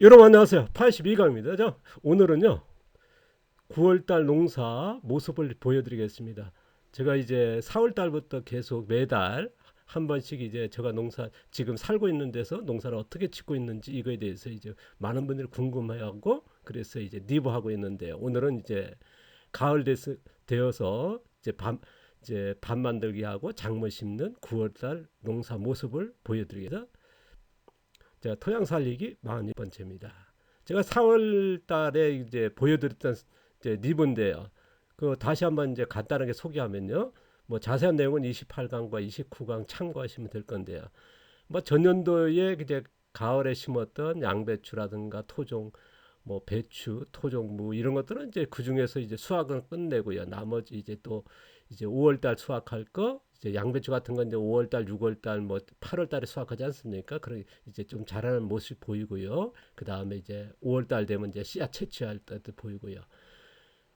여러분 안녕하세요. 82강입니다. 자, 오늘은요. 9월달 농사 모습을 보여드리겠습니다. 제가 이제 4월달부터 계속 매달 한 번씩 이제 제가 농사 지금 살고 있는 데서 농사를 어떻게 짓고 있는지 이거에 대해서 이제 많은 분들이 궁금해하고 그래서 이제 리뷰하고 있는데 오늘은 이제 가을 되어서 이제 밥 만들기 하고 작물 심는 9월달 농사 모습을 보여드리겠습니다. 제가 토양 살리기 42번째입니다. 제가 4월 달에 이제 보여드렸던 이제 리뷰인데요. 그 다시 한번 이제 간단하게 소개하면요. 뭐 자세한 내용은 28강과 29강 참고하시면 될 건데요. 뭐 전년도에 이제 가을에 심었던 양배추라든가 토종 뭐 배추, 토종무 이런 것들은 이제 그 중에서 이제 수확은 끝내고요. 나머지 이제 또 이제 5월 달 수확할 거 이제 양배추 같은 건 이제 5월 달, 6월 달, 뭐 8월 달에 수확하지 않습니까? 그런 이제 좀 자라는 모습 보이고요. 그 다음에 이제 5월 달 되면 이제 씨앗 채취할 때도 보이고요.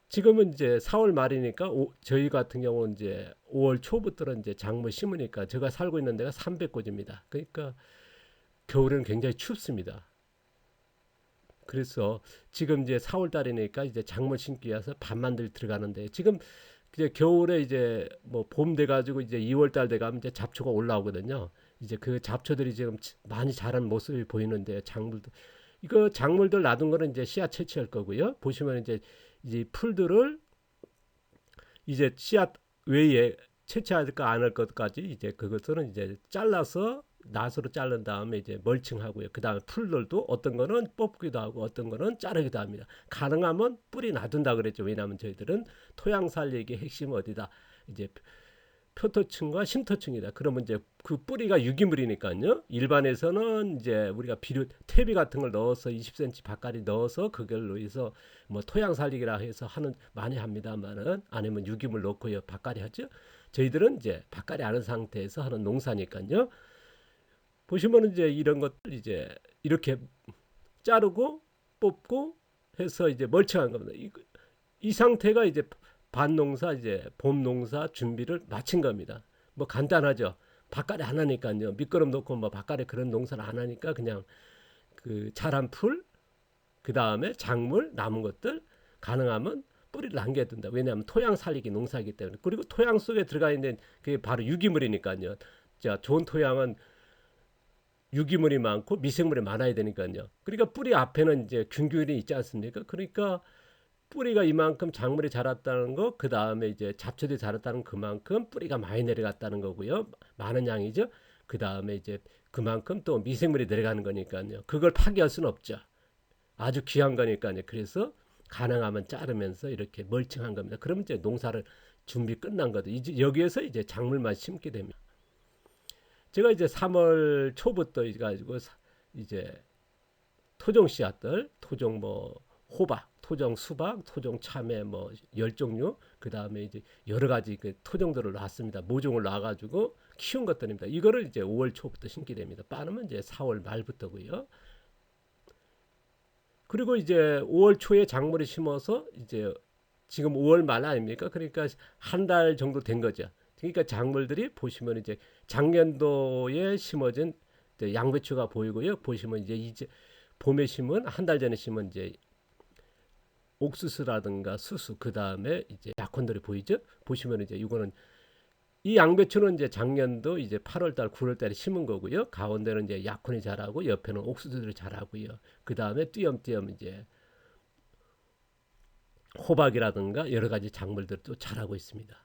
지금은 이제 4월 말이니까 저희 같은 경우는 이제 5월 초부터는 이제 작물 심으니까 제가 살고 있는 데가 300고지입니다. 그러니까 겨울에는 굉장히 춥습니다. 그래서 지금 이제 4월 달이니까 이제 작물 심기 위해서 밥 만들 들어가는데 지금 이제 겨울에 이제 뭐 봄 돼가지고 이제 2월 달 돼가면 이제 잡초가 올라오거든요. 이제 그 잡초들이 지금 많이 자란 모습이 보이는데 작물들 이거 작물들 놔둔 거는 이제 씨앗 채취할 거고요. 보시면 이제 풀들을 이제 씨앗 외에 채취할까 안 할 것까지 이제 그것들은 이제 잘라서 낫으로 자른 다음에 이제 멀칭하고요. 그 다음에 풀들도 어떤 거는 뽑기도 하고 어떤 거는 자르기도 합니다. 가능하면 뿌리 놔둔다 그랬죠. 왜냐하면 저희들은 토양 살리기 핵심 어디다 이제 표토층과 심토층이다. 그러면 이제 그 뿌리가 유기물이니까요. 일반에서는 이제 우리가 비료 퇴비 같은 걸 넣어서 20cm 바깥에 넣어서 그걸로 해서 뭐 토양 살리기라 해서 하는 많이 합니다만은 아니면 유기물 넣고요 바깥에 하죠. 저희들은 이제 바깥에 아는 상태에서 하는 농사니까요. 보시면 이제 이런 것들 이제 이렇게 자르고 뽑고 해서 이제 멀쩡한 겁니다. 이 상태가 이제 반농사 이제 봄농사 준비를 마친 겁니다. 뭐 간단하죠. 바깥에 안 하니까요. 미끄럼 놓고 뭐 바깥에 그런 농사를 안 하니까 그냥 그 자란 풀, 그 다음에 작물 남은 것들 가능하면 뿌리를 남겨둔다. 왜냐하면 토양 살리기 농사이기 때문에. 그리고 토양 속에 들어가 있는 그게 바로 유기물이니까요. 자, 좋은 토양은 유기물이 많고 미생물이 많아야 되니까요. 그러니까 뿌리 앞에는 이제 균균이 있지 않습니까? 그러니까 뿌리가 이만큼 작물이 자랐다는 거, 그 다음에 이제 잡초들이 자랐다는 그만큼 뿌리가 많이 내려갔다는 거고요. 많은 양이죠. 그 다음에 이제 그만큼 또 미생물이 내려가는 거니까요. 그걸 파괴할 수는 없죠. 아주 귀한 거니까요. 그래서 가능하면 자르면서 이렇게 멀칭한 겁니다. 그러면 이제 농사를 준비 끝난 거죠. 이제 여기에서 이제 작물만 심게 됩니다. 제가 이제 3월 초부터 가지고 이제 토종 씨앗들, 토종 뭐 호박, 토종 수박, 토종 참외 뭐 10종류, 그다음에 이제 여러 가지 그 토종들을 놨습니다. 모종을 놔 가지고 키운 것들입니다. 이거를 이제 5월 초부터 심게 됩니다. 빠르면 이제 4월 말부터고요. 그리고 이제 5월 초에 작물을 심어서 이제 지금 5월 말 아닙니까? 그러니까 한 달 정도 된 거죠. 그러니까 작물들이 보시면 이제 작년도에 심어진 양배추가 보이고요. 보시면 이제 봄에 심은 한 달 전에 심은 이제 옥수수라든가 수수 그 다음에 이제 약혼들이 보이죠. 보시면 이제 이거는 이 양배추는 이제 작년도 이제 8월달 9월달에 심은 거고요. 가운데는 이제 약혼이 자라고 옆에는 옥수수들이 자라고요. 그 다음에 띄엄띄엄 이제 호박이라든가 여러 가지 작물들도 자라고 있습니다.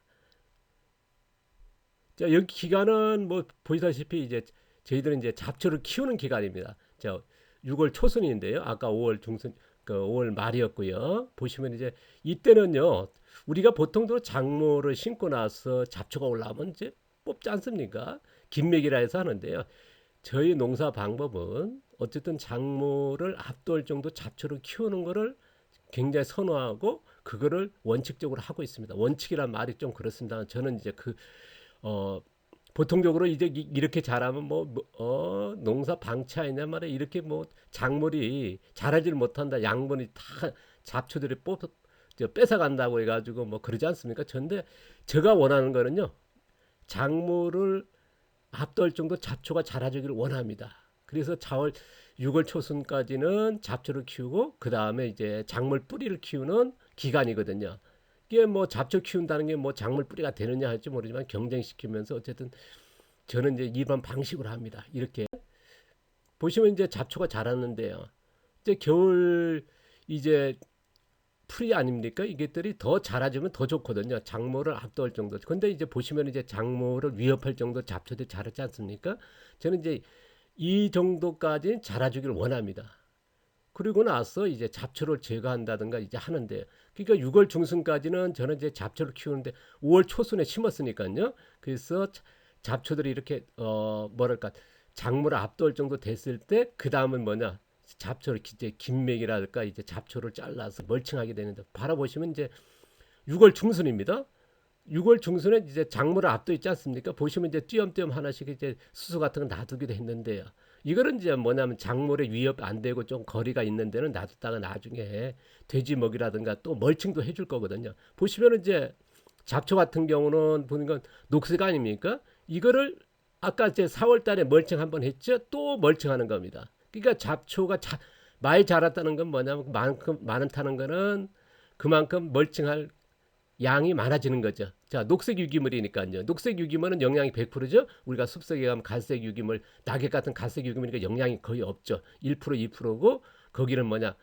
자, 여기 기간은 뭐 보시다시피 이제 저희들은 이제 잡초를 키우는 기간입니다. 자, 6월 초순인데요. 아까 5월 중순, 그 5월 말이었고요. 보시면 이제 이때는요. 우리가 보통도 작물을 심고 나서 잡초가 올라오면 이제 뽑지 않습니까? 김맥이라 해서 하는데요. 저희 농사 방법은 어쨌든 작물을 압도할 정도 잡초를 키우는 거를 굉장히 선호하고 그거를 원칙적으로 하고 있습니다. 원칙이란 말이 좀 그렇습니다. 저는 이제 어, 보통적으로 이제 이렇게 자라면 농사 방치하냐 말이야 이렇게 뭐 작물이 자라질 못한다 양분이 다 잡초들이 뺏어 간다고 해가지고 뭐 그러지 않습니까? 근데 제가 원하는 거는요 작물을 압도할 정도 잡초가 자라주기를 원합니다. 그래서 6월 초순까지는 잡초를 키우고 그 다음에 이제 작물 뿌리를 키우는 기간이거든요. 이게 뭐 잡초 키운다는 게 뭐 작물 뿌리가 되느냐 할지 모르지만 경쟁시키면서 어쨌든 저는 이제 이런 방식으로 합니다. 이렇게 보시면 이제 잡초가 자랐는데요. 이제 겨울 이제 풀이 아닙니까? 이것들이 더 자라주면 더 좋거든요. 작물을 압도할 정도. 근데 이제 보시면 이제 작물을 위협할 정도 잡초들이 자랐지 않습니까? 저는 이제 이 정도까지 자라주기를 원합니다. 그리고 나서 이제 잡초를 제거한다든가 이제 하는데, 그러니까 6월 중순까지는 저는 이제 잡초를 키우는데 5월 초순에 심었으니까요. 그래서 잡초들이 이렇게 뭐랄까 작물을 압도할 정도 됐을 때 그 다음은 뭐냐, 잡초를 이제 긴맥이랄까 이제 잡초를 잘라서 멀칭하게 되는데, 바라보시면 이제 6월 중순입니다. 6월 중순에 이제 작물을 앞둬 있지 않습니까? 보시면 이제 띄엄띄엄 하나씩 이제 수수 같은 거 놔두기도 했는데요. 이거는 이제 뭐냐면 작물에 위협 안 되고 좀 거리가 있는 데는 놔뒀다가 나중에 돼지 먹이라든가 또 멀칭도 해줄 거거든요. 보시면 이제 잡초 같은 경우는 보니까 녹색 아닙니까? 이거를 아까 이제 4월 달에 멀칭 한번 했죠? 또 멀칭하는 겁니다. 그러니까 잡초가 많이 자랐다는 건 뭐냐면 많다는 거는 그만큼 멀칭할 양이 많아지는 거죠. 자, 녹색 유기물이니까요. 녹색 유기물은 영양이 100%죠. 우리가 숲속에 가면 갈색 유기물, 낙엽 같은 갈색 유기물이니까 영양이 거의 없죠. 1% 2%고 거기는 뭐냐?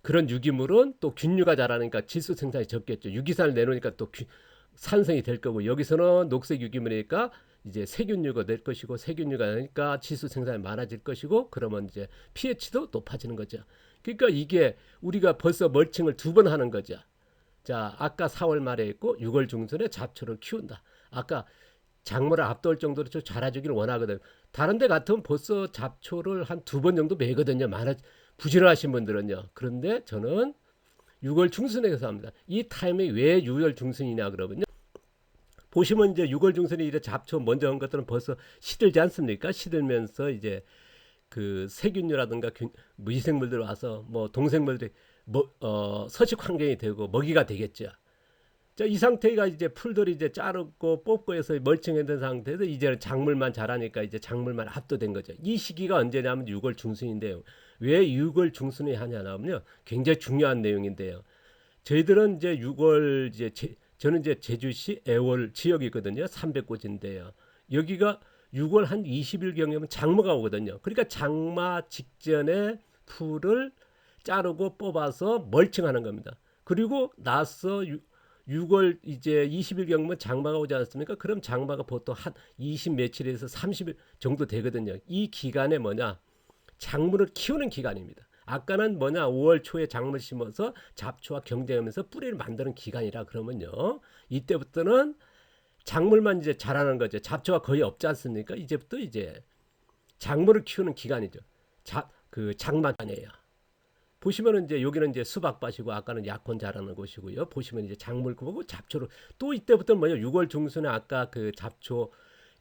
그런 유기물은 또 균류가 자라니까 질소 생산이 적겠죠. 유기산을 내놓으니까 또 산성이 될 거고, 여기서는 녹색 유기물이니까 이제 세균류가 될 것이고, 세균류가 되니까 질소 생산이 많아질 것이고, 그러면 이제 pH도 높아지는 거죠. 그러니까 이게 우리가 벌써 멀칭을 2번 하는 거죠. 자, 아까 4월 말에 했고 6월 중순에 잡초를 키운다. 아까 작물을 압도할 정도로 좀 자라주기를 원하거든. 다른 데 같으면 벌써 잡초를 한 2번 정도 매거든요. 부지런하신 분들은요. 그런데 저는 6월 중순에서 합니다. 이 타임이 왜 6월 중순이냐 그러면요. 보시면 이제 6월 중순에 이제 잡초 먼저 한 것들은 벌써 시들지 않습니까? 시들면서 이제 그 세균류라든가 미생물들 와서 뭐 동생물들이 서식 환경이 되고 먹이가 되겠죠. 자, 이 상태가 이제 풀들이 이제 자르고 뽑고 해서 멀쩡해진 상태에서 이제는 작물만 자라니까 이제 작물만 압도된 거죠. 이 시기가 언제냐면 6월 중순인데요. 왜 6월 중순에 하냐면요. 굉장히 중요한 내용인데요. 저희들은 이제 6월 저는 이제 제주시 애월 지역이거든요. 300고지인데요. 여기가 6월 한 20일경이면 장마가 오거든요. 그러니까 장마 직전에 풀을 자르고 뽑아서 멀칭하는 겁니다. 그리고 나서 6월 이제 20일경이면 장마가 오지 않습니까? 그럼 장마가 보통 한 20 며칠에서 30일 정도 되거든요. 이 기간에 뭐냐? 작물을 키우는 기간입니다. 아까는 뭐냐? 5월 초에 작물 심어서 잡초와 경쟁하면서 뿌리를 만드는 기간이라 그러면요. 이때부터는 작물만 이제 자라는 거죠. 잡초가 거의 없지 않습니까? 이제부터 이제 작물을 키우는 기간이죠. 장마간이에요. 보시면은 이제 여기는 이제 수박밭이고 아까는 약혼 자라는 곳이고요. 보시면 이제 작물 보고 잡초를 또 이때부터는 뭐냐? 6월 중순에 아까 그 잡초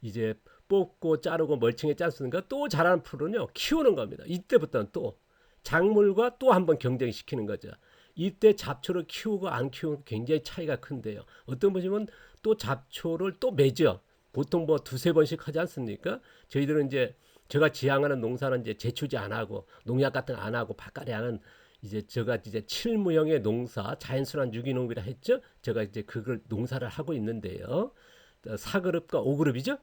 이제 뽑고 자르고 멀칭했지 않습니까? 또 자라는 풀은요 키우는 겁니다. 이때부터는 또 작물과 또 한번 경쟁시키는 거죠. 이때 잡초를 키우고 안 키우고 굉장히 차이가 큰데요. 어떤 보시면 또 잡초를 또 매죠. 보통 뭐 2-3번씩 하지 않습니까? 저희들은 이제 제가 지향하는 농사는 이제 제초제 안 하고 농약 같은 거 안 하고 바깥에 하는 이제 제가 이제 칠무형의 농사 자연순환 유기농이라 했죠. 제가 이제 그걸 농사를 하고 있는데요. 4그룹과 5그룹이죠.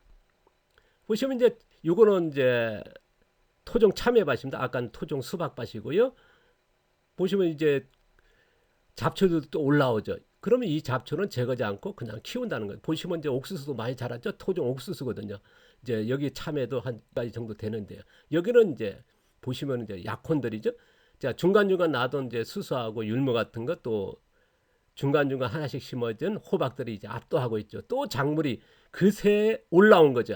보시면 이제 요거는 이제 토종 참외밭입니다. 아까는 토종 수박밭이고요. 보시면 이제 잡초들도 또 올라오죠. 그러면 이 잡초는 제거하지 않고 그냥 키운다는 거예요. 보시면 이제 옥수수도 많이 자랐죠. 토종 옥수수거든요. 이제 여기 참외도 한 가지 정도 되는데요. 여기는 이제 보시면 이제 약혼들이죠. 자, 중간중간 놔둔 이제 수수하고 율무 같은 것도 중간중간 하나씩 심어진 호박들이 이제 압도하고 있죠. 또 작물이 그새 올라온 거죠.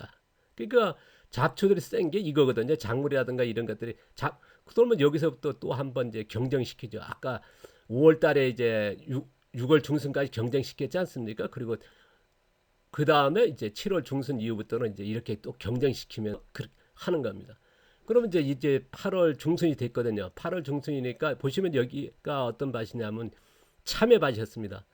그러니까 잡초들이 센 게 이거거든요. 작물이라든가 이런 것들이 그러면 여기서부터 또 한번 이제 경쟁시키죠. 아까 5월 달에 이제 6월 중순까지 경쟁시켰지 않습니까? 그리고 그 다음에 이제 7월 중순 이후부터는 이제 이렇게 또 경쟁시키면 하는 겁니다. 그러면 이제 8월 중순이 됐거든요. 8월 중순이니까 보시면 여기가 어떤 밭이냐면 참외밭이었습니다.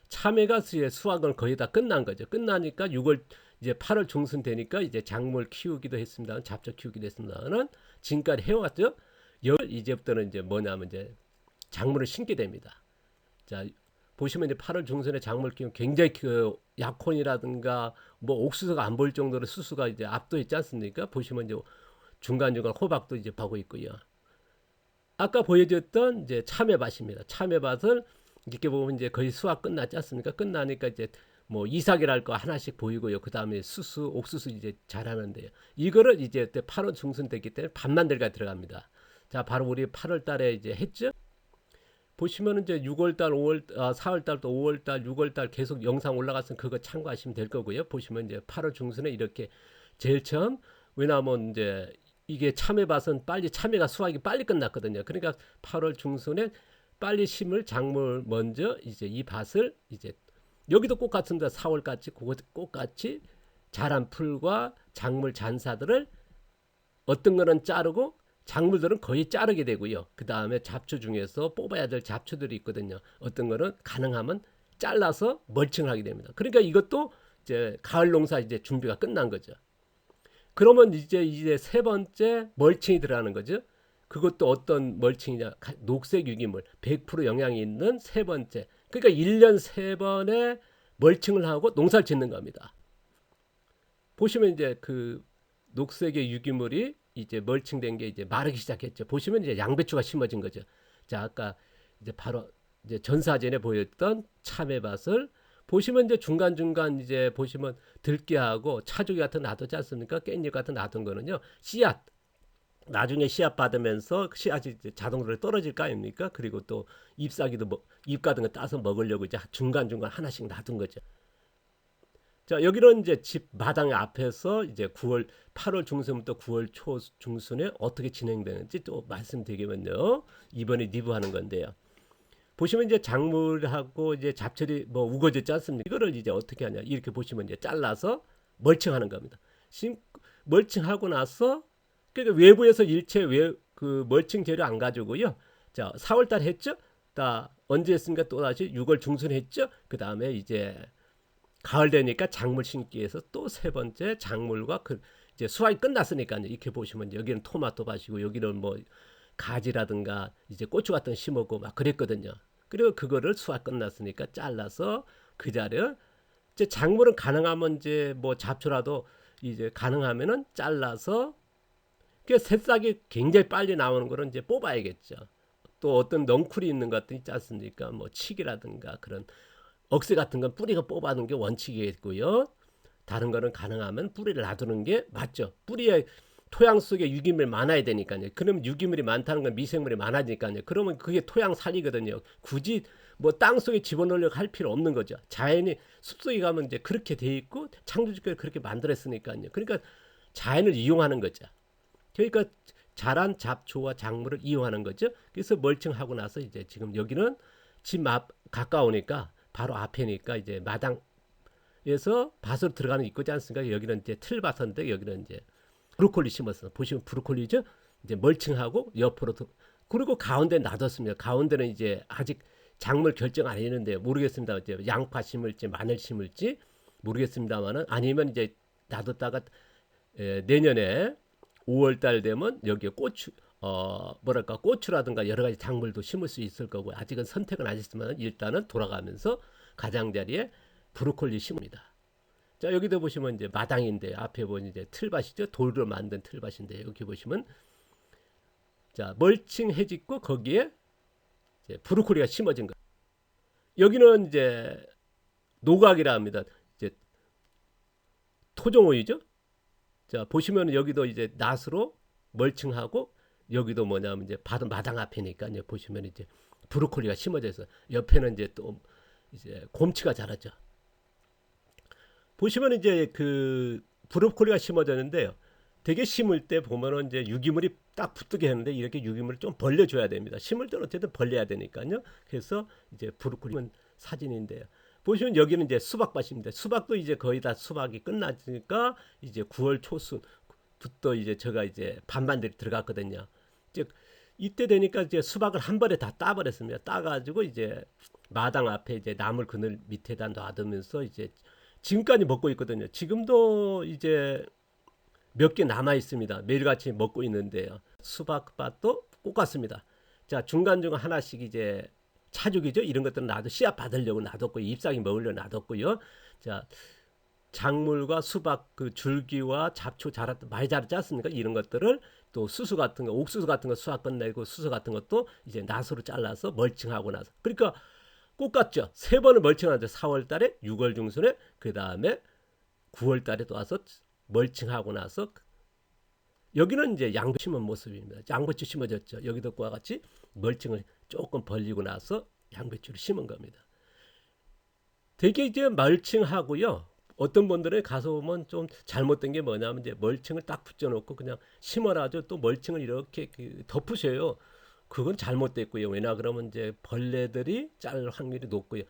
참외가 수확은 거의 다 끝난 거죠. 끝나니까 6월 이제 8월 중순 되니까 이제 작물 키우기도 했습니다. 잡초 키우기도 했습니다는 지금까지 해왔죠. 이제부터는 이제 뭐냐면 이제 작물을 심게 됩니다. 자, 보시면 이제 8월 중순에 작물 키우면 굉장히 그 약혼이라든가 뭐 옥수수가 안 보일 정도로 수수가 이제 압도 있지 않습니까? 보시면 이제 중간중간 호박도 이제 보고 있고요. 아까 보여줬던 이제 참외밭입니다. 참외밭을 이렇게 보면 이제 거의 수확 끝났지 않습니까? 끝나니까 이제 뭐 이삭이랄 거 하나씩 보이고요. 그 다음에 수수, 옥수수 이제 자라는데요. 이거를 이제 8월 중순 됐기 때문에 밭 만들기가 들어갑니다. 자, 바로 우리 8월 달에 이제 했죠. 보시면 이제 6월 달, 4월 달, 또 5월 달, 6월 달 계속 영상 올라갔으면 그거 참고하시면 될 거고요. 보시면 이제 8월 중순에 이렇게 제일 처음, 왜냐하면 이제 이게 참외밭은 빨리 참외가 수확이 빨리 끝났거든요. 그러니까 8월 중순에 빨리 심을 작물 먼저 이제 이 밭을 이제 여기도 똑같습니다. 4월같이 똑같이 자란 풀과 작물 잔사들을 어떤 거는 자르고 작물들은 거의 자르게 되고요. 그 다음에 잡초 중에서 뽑아야 될 잡초들이 있거든요. 어떤 거는 가능하면 잘라서 멀칭하게 됩니다. 그러니까 이것도 이제 가을 농사 이제 준비가 끝난 거죠. 그러면 이제 세 번째 멀칭이 들어가는 거죠. 그것도 어떤 멀칭이냐? 녹색 유기물 100% 영양이 있는 세 번째. 그러니까 1년 3번에 멀칭을 하고 농사를 짓는 겁니다. 보시면 이제 그 녹색의 유기물이 이제 멀칭된 게 이제 마르기 시작했죠. 보시면 이제 양배추가 심어진 거죠. 자, 아까 이제 바로 이제 전사진에 보였던 참외밭을 보시면 이제 중간중간 이제 보시면 들깨하고 차조기 같은 놔두지 않습니까? 깻잎 같은 놔둔 거는요. 씨앗. 나중에 씨앗 받으면서 씨앗이 이제 자동으로 떨어질 거 아닙니까? 그리고 또 잎사귀도 잎 같은 거 따서 먹으려고 이제 중간중간 하나씩 놔둔 거죠. 자, 여기는 이제 집 마당 앞에서 이제 8월 중순부터 9월 초 중순에 어떻게 진행되는지 또 말씀드리면요. 이번에 리뷰하는 건데요. 보시면 이제 작물하고 이제 잡철이 뭐 우거졌지 않습니까? 이거를 이제 어떻게 하냐? 이렇게 보시면 이제 잘라서 멀칭하는 겁니다. 멀칭하고 나서 그러니까 외부에서 일체 그 멀칭 재료 안 가지고요. 자, 4월 달 했죠? 언제 했습니까? 또 다시 6월 중순 했죠? 그 다음에 이제 가을 되니까 작물 심기에서 또 세 번째 작물과 이제 수확이 끝났으니까요. 이렇게 보시면 여기는 토마토 밭이고 여기는 뭐 가지라든가 이제 고추 같은 거 심었고 막 그랬거든요. 그리고 그거를 수확 끝났으니까 잘라서 그 자리에 이제 작물은 가능하면 이제 뭐 잡초라도 이제 가능하면은 잘라서 그 새싹이 굉장히 빨리 나오는 거는 이제 뽑아야겠죠. 또 어떤 넝쿨이 있는 것도 있지 않습니까? 뭐 칡이라든가 그런 억새 같은 건 뿌리가 뽑아놓은 게 원칙이겠고요. 다른 거는 가능하면 뿌리를 놔두는 게 맞죠. 뿌리에 토양 속에 유기물이 많아야 되니까요. 그러면 유기물이 많다는 건 미생물이 많아지니까요. 그러면 그게 토양 살이거든요. 굳이 뭐 땅 속에 집어넣으려고 할 필요 없는 거죠. 자연이 숲속에 가면 이제 그렇게 돼 있고 창조주께서 그렇게 만들었으니까요. 그러니까 자연을 이용하는 거죠. 그러니까 자란 잡초와 작물을 이용하는 거죠. 그래서 멀칭하고 나서 이제 지금 여기는 집 앞 가까우니까 바로 앞에니까 이제 마당에서 밭으로 들어가는 입구지 않습니까? 여기는 이제 틀밭인데 여기는 이제 브로콜리 심었어. 보시면 브로콜리죠. 이제 멀칭하고 옆으로 그리고 가운데 놔뒀습니다. 가운데는 이제 아직 작물 결정 안 했는데 모르겠습니다. 이제 양파 심을지 마늘 심을지 모르겠습니다만은 아니면 이제 놔뒀다가 내년에 5월 달 되면 여기에 고추라든가 여러 가지 작물도 심을 수 있을 거고 아직은 선택은 안 했지만 일단은 돌아가면서 가장자리에 브로콜리 심습니다. 자, 여기도 보시면 이제 마당인데 앞에 보면 이제 틀밭이죠. 돌로 만든 틀밭인데 여기 보시면 자, 멀칭 해짓고 거기에 이제 브로콜리가 심어진 거. 여기는 이제 노각이라 합니다. 이제 토종오이죠. 자, 보시면 여기도 이제 낫으로 멀칭하고 여기도 뭐냐면 이제 마당 앞이니까 이제 보시면 이제 브로콜리가 심어져 있어요. 옆에는 이제 또 이제 곰치가 자라죠. 보시면 이제 그 브로콜리가 심어졌는데요. 되게 심을 때 보면은 이제 유기물이 딱 붙게 하는데 이렇게 유기물을 좀 벌려줘야 됩니다. 심을 때는 어쨌든 벌려야 되니까요. 그래서 이제 브로콜리 사진인데요. 보시면 여기는 이제 수박밭입니다. 수박도 이제 거의 다 수박이 끝나니까 이제 9월 초순부터 이제 제가 이제 반반들이 들어갔거든요. 이제 이때 되니까 이제 수박을 한 번에 다 따버렸습니다. 따가지고 이제 마당 앞에 이제 나물 그늘 밑에다 놔두면서 이제 지금까지 먹고 있거든요. 지금도 이제 몇 개 남아 있습니다. 매일같이 먹고 있는데요. 수박밭도 꽂았습니다. 자, 중간중간 하나씩 이제 차죽이죠. 이런 것들은 놔도 씨앗 받으려고 놔뒀고 잎사귀 먹으려고 놔뒀고요. 자, 작물과 수박 그 줄기와 잡초 많이 자랐지 않습니까? 이런 것들을 또 수수 같은 거, 옥수수 같은 거 수확 끝내고 수수 같은 것도 이제 나소로 잘라서 멀칭하고 나서 그러니까 꽂았죠. 세 번을 멀칭하죠. 4월 달에, 6월 중순에, 그 다음에 9월 달에 또 와서 멀칭하고 나서 여기는 이제 양배추 심은 모습입니다. 양배추 심어졌죠. 여기도 그와 같이 멀칭을 조금 벌리고 나서 양배추를 심은 겁니다. 되게 이제 멀칭하고요. 어떤 분들은 가서 보면 좀 잘못된 게 뭐냐면 이제 멀칭을 딱 붙여놓고 그냥 심어라죠. 또 멀칭을 이렇게 덮으셔요. 그건 잘못됐고요. 왜냐 그러면 이제 벌레들이 짤 확률이 높고요.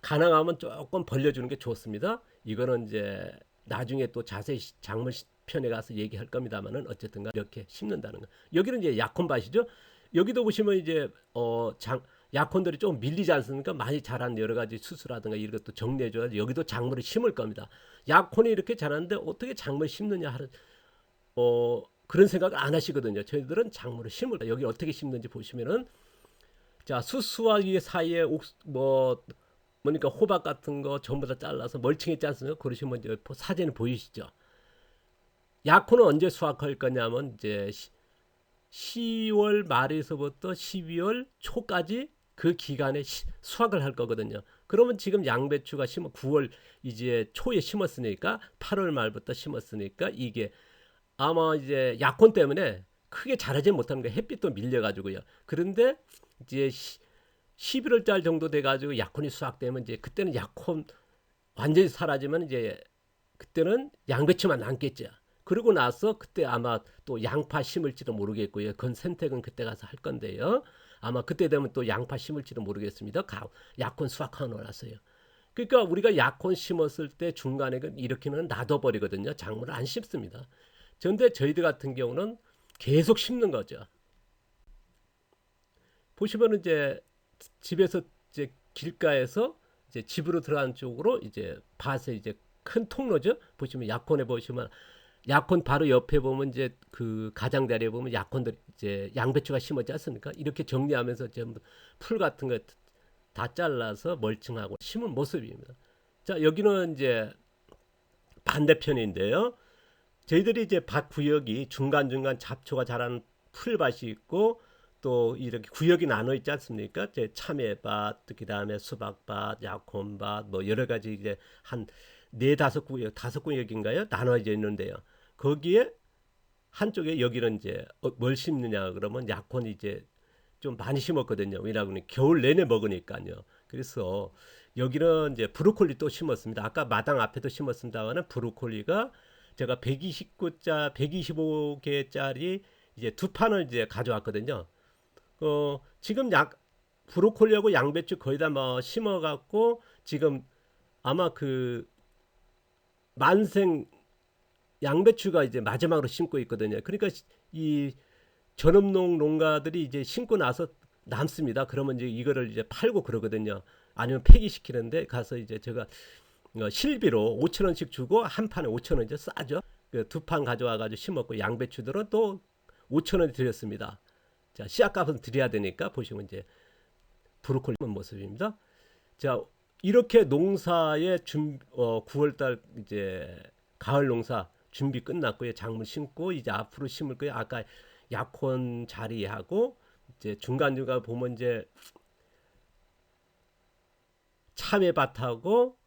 가능하면 조금 벌려주는 게 좋습니다. 이거는 이제 나중에 또 자세히 작물 편에 가서 얘기할 겁니다만은 어쨌든가 이렇게 심는다는 거. 여기는 이제 약혼밭이죠. 여기도 보시면 이제 약혼들이 좀 밀리지 않습니까? 많이 자란 여러 가지 수수라든가 이런 것도 정리해줘야 여기도 작물을 심을 겁니다. 약혼이 이렇게 자랐는데 어떻게 작물 심느냐 하는 그런 생각을 안 하시거든요. 저희들은 작물을 심을 여기 어떻게 심는지 보시면은 자 수수와 이 사이에 뭐니까 호박 같은 거 전부 다 잘라서 멀칭했지 않습니까? 그러시면 이제 사진을 보이시죠. 약혼은 언제 수확할 거냐면 이제 10월 말에서부터 12월 초까지 그 기간에 수확을 할 거거든요. 그러면 지금 양배추가 9월 이제 초에 심었으니까 8월 말부터 심었으니까 이게 아마 이제 약혼 때문에 크게 자라지 못하는 게 햇빛도 밀려가지고요. 그런데 이제 11월 달 정도 돼가지고 약혼이 수확되면 이제 그때는 약혼 완전히 사라지면 이제 그때는 양배추만 남겠죠. 그러고 나서 그때 아마 또 양파 심을지도 모르겠고요. 그건 선택은 그때 가서 할 건데요. 아마 그때 되면 또 양파 심을지도 모르겠습니다. 약혼 수확하고 나서요. 그러니까 우리가 약혼 심었을 때 중간에 이렇게는 놔둬버리거든요. 작물을 안 심습니다. 그런데 저희들 같은 경우는 계속 심는 거죠. 보시면 이제 집에서 이제 길가에서 이제 집으로 들어가는 쪽으로 이제 밭에 이제 큰 통로죠. 보시면 약혼에 보시면 약혼 바로 옆에 보면 이제 그 가장자리에 보면 약혼들 이제 양배추가 심었지 않습니까? 이렇게 정리하면서 전부 풀 같은 거 다 잘라서 멀칭하고 심은 모습입니다. 자, 여기는 이제 반대편인데요. 저희들이 이제 밭 구역이 중간중간 잡초가 자라는 풀밭이 있고 또 이렇게 구역이 나눠 있지 않습니까? 이제 참외밭, 그다음에 수박밭, 약혼밭 뭐 여러 가지 이제 한 다섯 구역인가요? 나눠져 있는데요. 거기에 한쪽에 여기는 이제 뭘 심느냐 그러면 약혼이 이제 좀 많이 심었거든요. 왜냐하면 겨울 내내 먹으니까요. 그래서 여기는 이제 브로콜리 또 심었습니다. 아까 마당 앞에도 심었습니다만은 브로콜리가 제가 125개짜리 이제 두 판을 이제 가져왔거든요. 지금 브로콜리하고 양배추 거의 다 뭐 심어갖고 지금 아마 그 만생 양배추가 이제 마지막으로 심고 있거든요. 그러니까 이 전업농 농가들이 이제 심고 나서 남습니다. 그러면 이제 이거를 이제 팔고 그러거든요. 아니면 폐기시키는데 가서 이제 제가 실비로 5,000원씩 주고 한 판에 5,000원 이제 싸죠. 두 판 가져와가지고 심었고 양배추들은 또 5,000원 드렸습니다. 자, 씨앗값은 드려야 되니까 보시면 이제 브로콜리 모습입니다. 자, 이렇게 농사의 9월달 이제 가을 농사 준비 끝났고요. 작물 심고 이제 앞으로 심을 거예요. 아까 약혼 자리하고 이제 중간중간 보면 이제 참외밭하고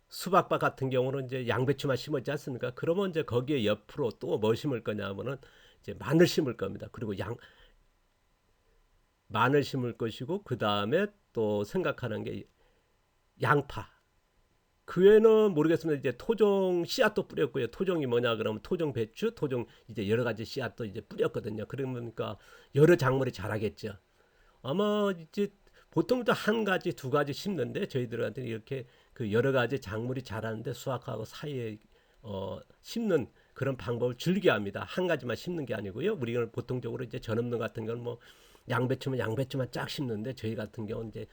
수박밭 같은 경우는 이제 양배추만 심었지 않습니까? 그러면 이제 거기에 옆으로 또 뭐 심을 거냐면은 이제 마늘 심을 겁니다. 그리고 마늘 심을 것이고 그 다음에 또 생각하는 게 양파. 그 외에는 모르겠습니다. 이제 토종 씨앗도 뿌렸고요. 토종이 뭐냐 그러면 토종 배추, 토종 이제 여러 가지 씨앗도 이제 뿌렸거든요. 그러니까 여러 작물이 자라겠죠. 아마 이제 보통도 한 가지, 두 가지 심는데 저희들한테는 이렇게 그 여러 가지 작물이 자라는데 수확하고 사이에 심는 그런 방법을 즐겨 합니다. 한 가지만 심는 게 아니고요. 우리는 보통적으로 이제 전업농 같은 경우는 뭐 양배추면 양배추만 쫙 심는데 저희 같은 경우는 이제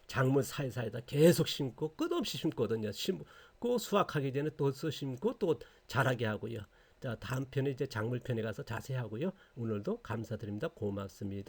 작물 사이사이다 계속 심고 끝없이 심거든요. 심고 수확하기 전에 또 심고 또 자라게 하고요. 자, 다음 편에 이제 작물편에 가서 자세히 하고요. 오늘도 감사드립니다. 고맙습니다.